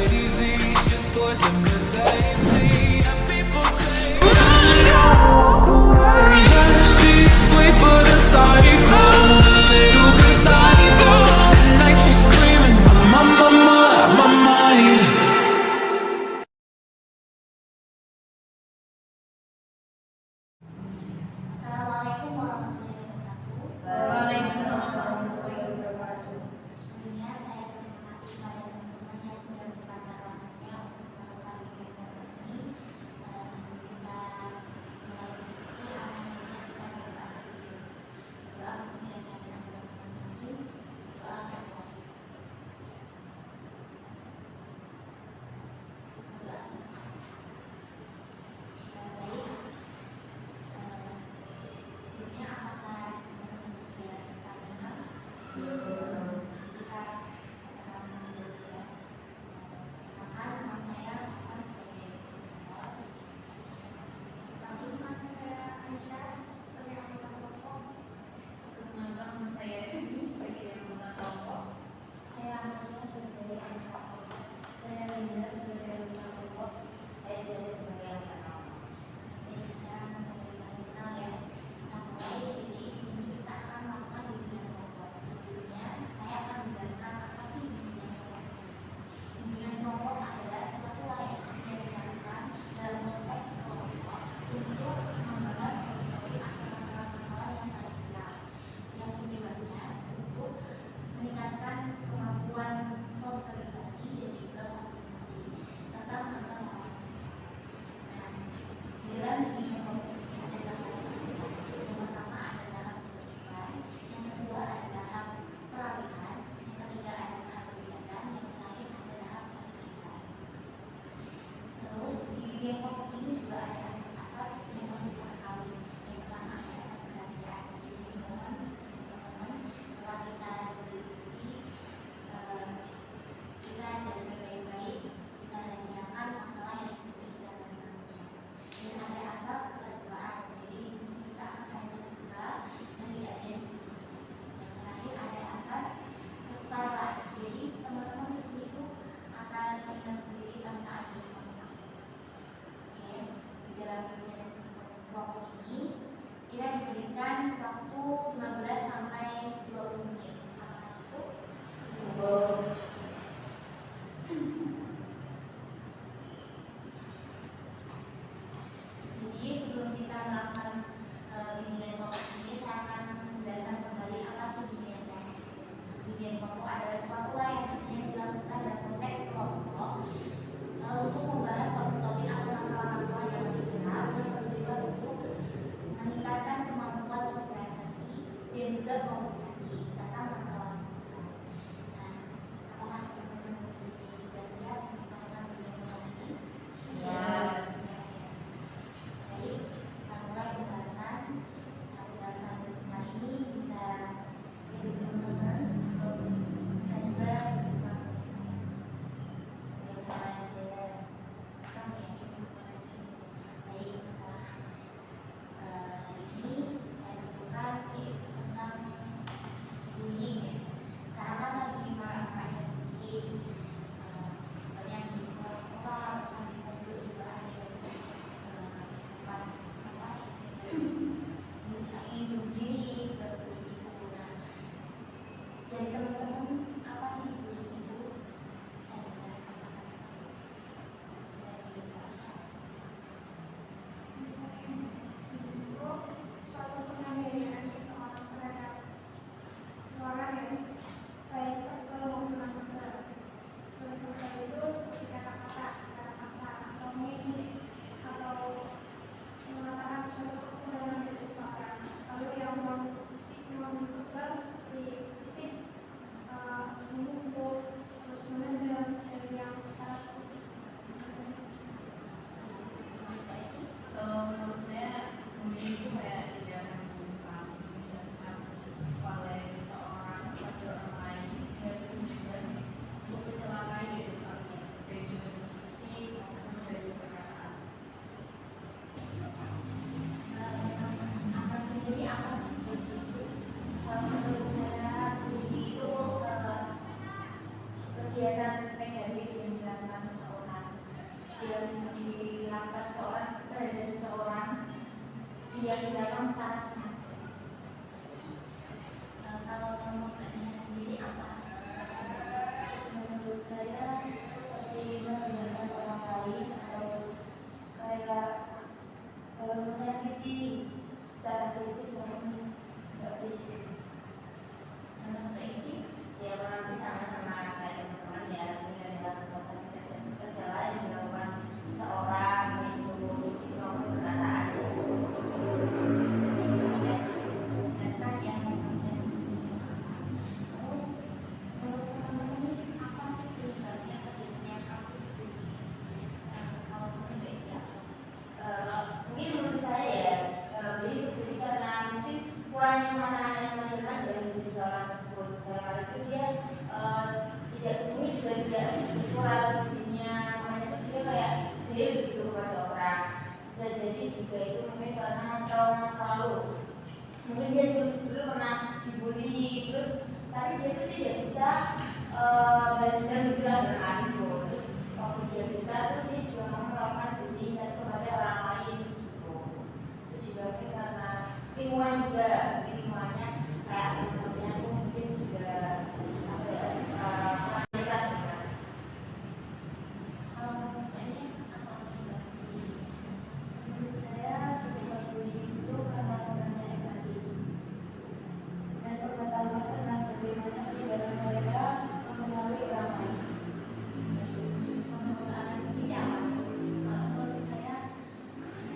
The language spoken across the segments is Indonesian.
crazy, just poison the tasty. And people say, yeah, she's sweet but a psycho, a little bit psycho. At night she's screaming, my mind. Assalamualaikum warahmatullahi wabarakatuh. Waalaikumsalam warahmatullahi wabarakatuh. Sebelumnya saya berterima kasih kepada teman-teman yang sudah menyempatkan waktunya untuk melakukan webinar ini. Sebelum kita mulai diskusi, alhamdulillah kita berdoa dulu. Doa kemudian kami akan masing-masing doa kita. Doa sama-sama. Baik. Sebelumnya apakah teman-teman sudah sama? Kita perkenalan dulu ya. Maka nama saya sebagai presenter. Nama saya Aisyah sebagai anggota kelompok. Nama saya Edi sebagai anggota kelompok. Saya Amalia sebagai anggota kelompok. Saya Linda sebagai anggota kelompok. Saya Zia sebagai anggota kelompok. Jadi sekarang mulai saling kenal ya. Kita mulai. Jadi di sini kita akan melakukan bimbingan kelompok. Sebelumnya saya akan menjelaskan apa sih bimbingan kelompok. Bimbingan kelompok adalah suatu layanan yang dilakukan dalam konteks kelompok untuk membahas topik atau masalah-masalah yang terkenal, yang tujuannya untuk meningkatkan kemampuan sosialisasi dan juga komunikasi serta menangkap masalah. Nah, dalam bimbingan kelompok ini ada tahap-tahap. Yang pertama adalah pembentukan, yang kedua adalah tahap peralihan, yang ketiga adalah tahap kegiatan, yang terakhir adalah tahap penelitian. Terus di bimbingan kelompok ini juga ada asas-asas yang perlu diketahui. Yang pertama ada asas kerahasiaan. Jadi mohon teman-teman setelah kita berdiskusi, kita jaga baik-baik, kita rahasiakan masalah yang sudah kita bahas nantinya. Dan ada asas keterbukaan. Jadi di sini kita akan saling terbuka dan tidak ada yang ditutup. Yang terakhir ada asas kesetaraan. Jadi teman-teman di sini itu akan saling sendiri tanpa adanya masalah. Oke, di dalam bimbingan kelompok ini kita diberikan waktu 15 sampai 20 menit. Apakah cukup? Cukup. Jadi sebelum kita melakukan bimbingan kelompok ini, saya akan menjelaskan kembali apa sih bimbingan kelompok. Bimbingan kelompok adalah suatu layanan yang dilakukan dalam konteks kelompok untuk membahas topik-topik atau masalah-masalah yang dikenal yang bertujuan untuk meningkatkan kemampuan sosialisasi dan juga komunikasi serta mengawasi. Nah, apakah teman-teman di sini sudah siap untuk melakukan bimbingan kelompok ini? Siap. Baik, kita mulai pembahasan. Nah, pembahasan kali ini bisa jadi teman-teman atau bisa juga bukan saya. Mulai saya kamu ya, baik, masalah hari ini saya tentukan tentang bullying ya. Sekarang kan lagi marak-maraknya bullying, banyak di sekolah-sekolah, bahkan di pondok juga ada yang sempat apa ya, bunuh diri seperti itu. Nah, jadi teman-teman, apa sih bullying itu? Bisa dijelaskan dari Aisyah. Itu suatu penganiayaan seseorang terhadap seseorang yang baik verbal maupun non verbal. Seperti verbal itu seperti kata-kata, kata kasar atau mengejek atau mengatakan suatu kekurangan dari seseorang. Lalu yang non fisik, non verbal seperti fisik, memukul, terus menendang, dan yang secara fisik. Kalau menurut saya, bullying itu kayak tindakan menyimpang, dilakukan oleh seseorang pada orang lain dengan tujuan untuk mencelakai gitu, artinya baik dengan fisik maupun dari perkataan. Apa sendiri apa sih bullying itu? Menurut saya bullying itu kegiatan negatif yang dilakukan dilakukan seseorang, yang dilakukan seseorang terhadap seseorang, dia dilakukan secara sengaja. Kalau menurutnya sendiri apa? Menurut saya seperti membiarkan orang lain atau kayak menyakiti secara fisik maupun tidak fisik. Menurut istri, ya orang bisa sama kayak teman-teman ya punya perbuatan kejala yang dilakukan seseorang baik itu fisik maupun perkataan. Jelaskan ya. Terus menurut teman-teman ini apa sih penyebabnya terjadinya kasus bullying? Kalau menurut istri apa? Mungkin menurut saya ya bullying terjadi karena mungkin kurangnya pemahaman emosional dari seseorang tersebut. Dalam hal itu dia tidak mungkin juga tidak bersyukur atas dirinya, makanya itu dia kayak jahil gitu kepada orang. Bisa jadi juga itu mungkin karena trauma masa lalu. Mungkin dia dulu pernah dibully, terus tapi dia itu tidak bisa balas dendam gitu lah dengan itu. Terus waktu dia besar tuh dia juga mau melakukan bullying kepada orang lain gitu. Itu juga mungkin karena lingkungan juga, lingkungannya kayak teman-temannya tuh mungkin juga apa ya kurang dekat juga. Kalau menurut ini apa penyebab bullying? Menurut saya penyebab bullying itu karena kurangnya empati dan pengetahuan tentang bagaimana di dalam mereka mengenali orang lain. Menurut Anda sendiri apa? Kalau menurut saya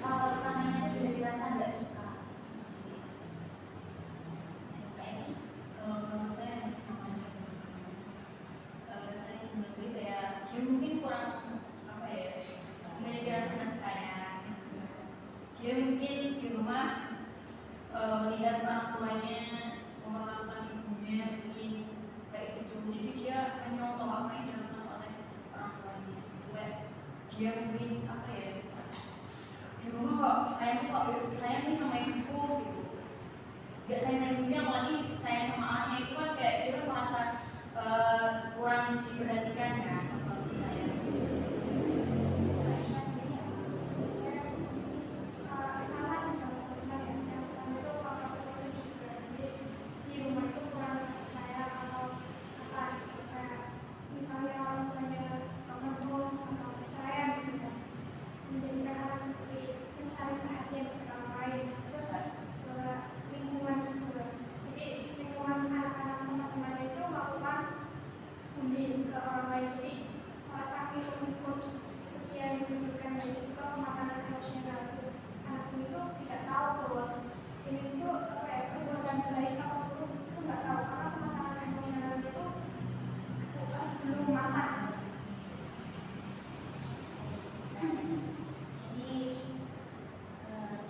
faktor utamanya itu dari rasa nggak suka. Kalau menurut saya sama aja. Saya cuma lebih kayak dia mungkin kurang apa ya, memiliki rasa kasih sayang. Dia mungkin di rumah melihat orang tuanya memperlakukan ibunya mungkin kayak gitu, jadi dia menyontoh apa yang dilakukan oleh orang tuanya. Kayak dia mungkin apa ya, di rumah kok ayahku kok sayang nih sama ibuku gitu, gak sayang sama ibunya apalagi sayang sama anaknya, itu kan kayak dia kan merasa kurang diperhatikan kan kalau saya. Aisyah sendiri apa? Sama sih sama teman yang pertama itu faktor tertentu juga. Jadi di rumah itu kurang kasih sayang atau apa gitu, kayak misalnya orang tuanya mendukung atau percaya gitu kan, menjadikan anak seperti mencari perhatian kepada orang lain. Terus lingkungan juga, jadi lingkungan anak-anak teman-temannya itu melakukan bullying ke orang lain, jadi merasa ikut usia yang disebutkan dari juga pemakanan emosional. Anak itu tidak tahu bahwa ini itu apa ya, perbuatan baik apapun itu nggak tahu, karena pemakanan emosional itu belum matang. Jadi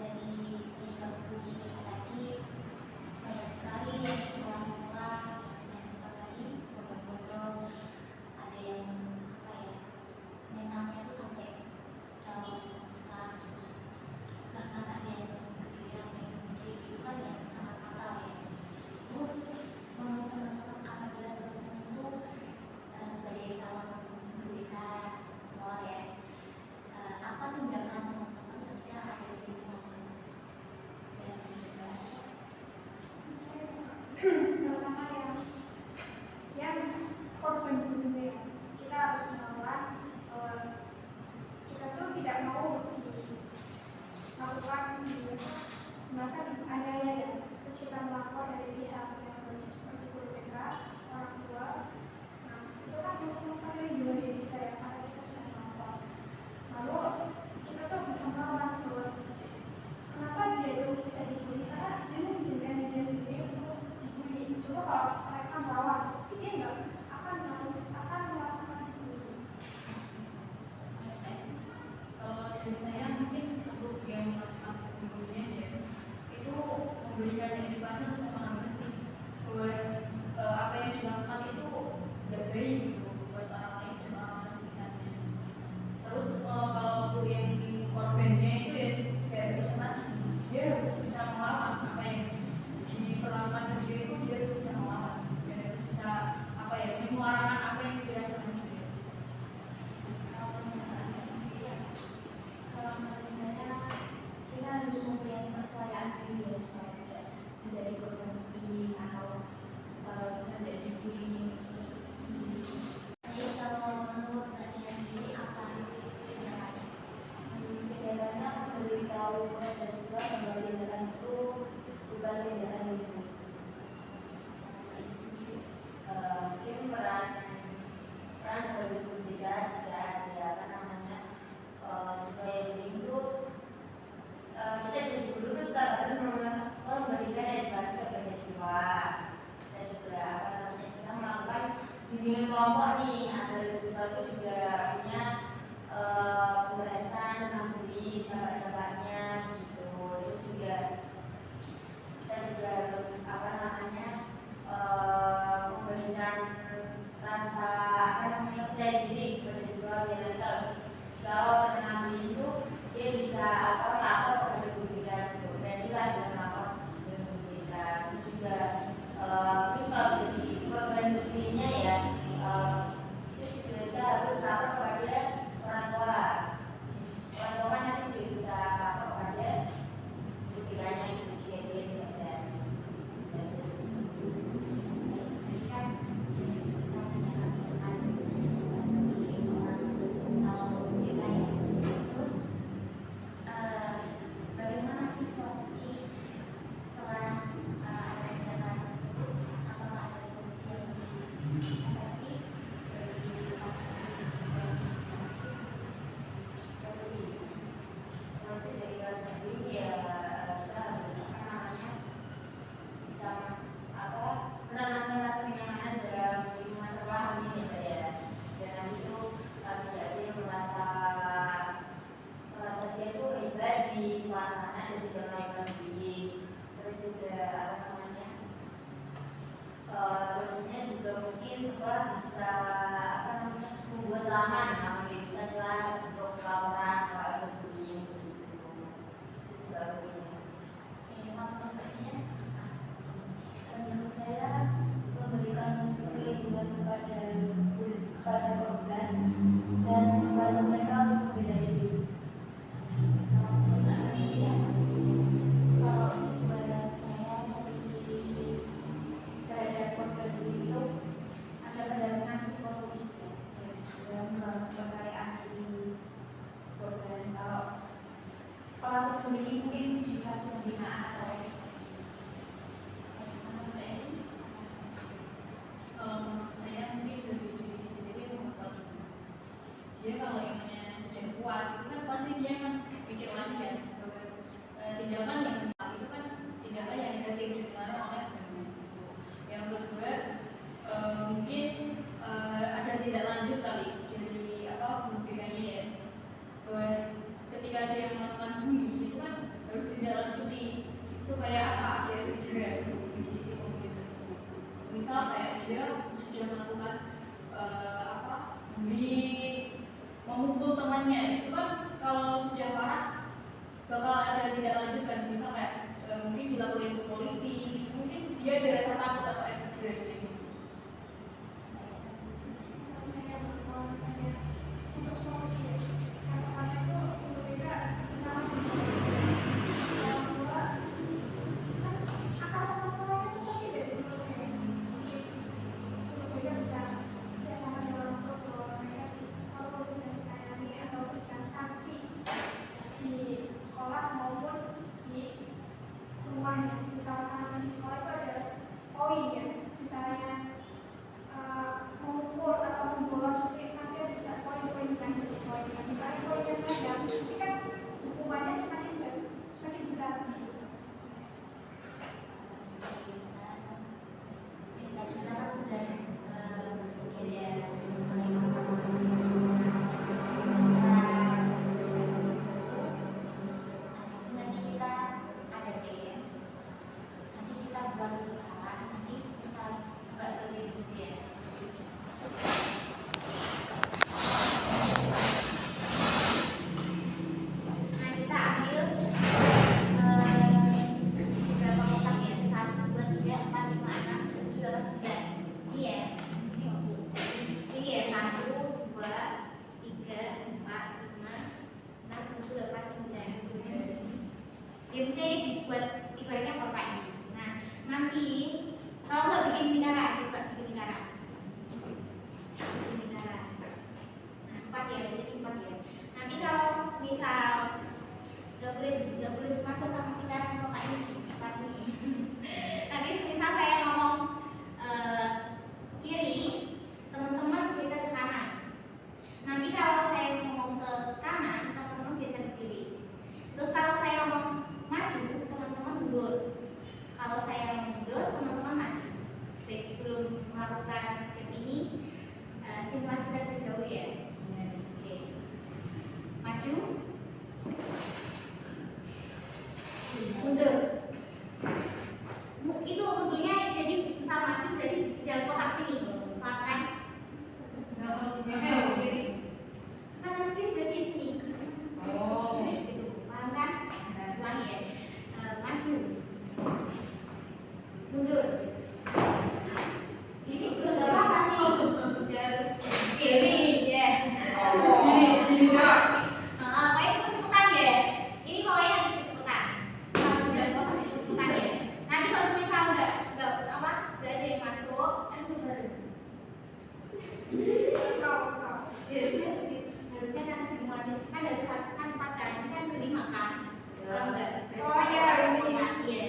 dari penyebab bullying tadi banyak sekali yang sekolah-sekolah saya sebut tadi bodoh-bodoh, ada yang apa ya mentalnya tuh sampai rusak, bahkan ada yang berpikiran kayak bunuh itu kan yang sangat fatal ya. Terus menurut teman-teman apabila teman-teman itu sebagai calon guru BK sekolah ya, apa tindakan teman-teman ketika ada di lingkungan tersebut? Dan Terutama yang korban bullying, kita harus melawan bahwa kita tuh tidak mau dilakukan merasa dianiaya ya. Terus kita melapor dari pihak yang berwajib seperti guru BK, orang tua. Nah itu kan merupakan juga diri kita ya, karena kita sudah melapor. Lalu kita tuh bisa melawan bahwa kenapa dia itu bisa dibully, karena dia mengizinkan dirinya sendiri untuk dibully. Coba kalau mereka melawan, pasti dia nggak akan merasakan dibully. Kalau dari saya mungkin untuk yang melakukan pembulian ya, itu memberikan edukasi untuk pemahaman sih bahwa apa yang dilakukan itu nggak baik gitu buat orang lain dan orang sekitarnya. Terus kalau untuk yang korbannya itu ya kayak bisa mati, dia harus bisa melawan apa yang diperlakukan ke dia, itu dia harus bisa melawan dan harus bisa apa ya menyuarakan apa yang dirasakan dia. kepada siswa bahwa tindakan itu bukan tindakan ini. Mungkin peran sebagai guru BK jika ada siswa yang bullying itu kita jadi guru itu kita harus memberikan edukasi kepada siswa. Kita juga bisa melakukan bimbingan kelompok nih agar siswa itu juga punya pembahasan tentang bullying, dampak-dampaknya gitu. Terus juga kita juga harus memberikan rasa percaya diri kepada siswa biar nanti kalau terkena bullying itu dia bisa lapor kepada guru BK gitu. Beranilah dengan lapor kepada guru BK. Terus juga mungkin kalau jadi program begininya ya itu juga kita harus lapor kepada orang tua. Orang tua kan nanti juga bisa lapor kepada guru BK-nya gitu jika dia tidak berani. Bagaimana sih solusi setelah ada tindakan tersebut? Apakah ada solusi yang lebih efektif dari kasus ini? Solusi dari kasus ini ya kita harus bisa menanamkan rasa kenyamanan dalam lingkungan sekolah ini ya. Dan itu tidak ada yang merasa dia itu hebat di suasana dan tidak melakukan bullying. Terus juga solusinya juga mungkin sekolah bisa membuat laman bisa untuk laporan kalau ada bullying begitu. Itu juga begini. Menurut saya memberikan perlindungan kepada korban dan membantu mereka untuk membela diri. Kalau buat saya solusi terhadap korban bullying itu ada pendampingan psikologis ya, dan juga membangun kepercayaan diri korban. Kalau pelaku bullying mungkin dikasih pembinaan atau edukasi. Menurut saya mungkin dari diri sendiri membuat dia kalau imannya sudah kuat itu kan pasti dia kan pikir lagi kan bahwa tindakan yang itu kan tindakan yang negatif dipengaruhi oleh banyak. Yang kedua mungkin ada tindak lanjut kali dari guru BK-nya ya, bahwa ketika ada yang melakukan bully itu kan harus tindak lanjuti supaya ada efek jerah bagi si pemuda tersebut. Misal kayak dia sudah melakukan bully, memukul temannya, itu kan kalau sudah parah bakal ada tindak lanjut kan, misal kayak mungkin dilaporin ke polisi, mungkin dia ada rasa takut atau efek jerah gitu. Untuk solusi kata-kata itu berbeda secara yang kedua kan akar masalahnya itu pasti dari berbeda bisa ya sama dengan orang tua bahwa mereka kalau tidak disayangi atau berikan sanksi di sekolah maupun di rumahnya. Misalnya sanksi di sekolah itu ada poin ya, misalnya harusnya kan dimuatin kan dari satu kan 4 kan ini kan kelima kan enggak Oh iya, ini. iya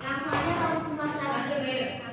langsung aja kalau semua Lanjut, lagi Mir.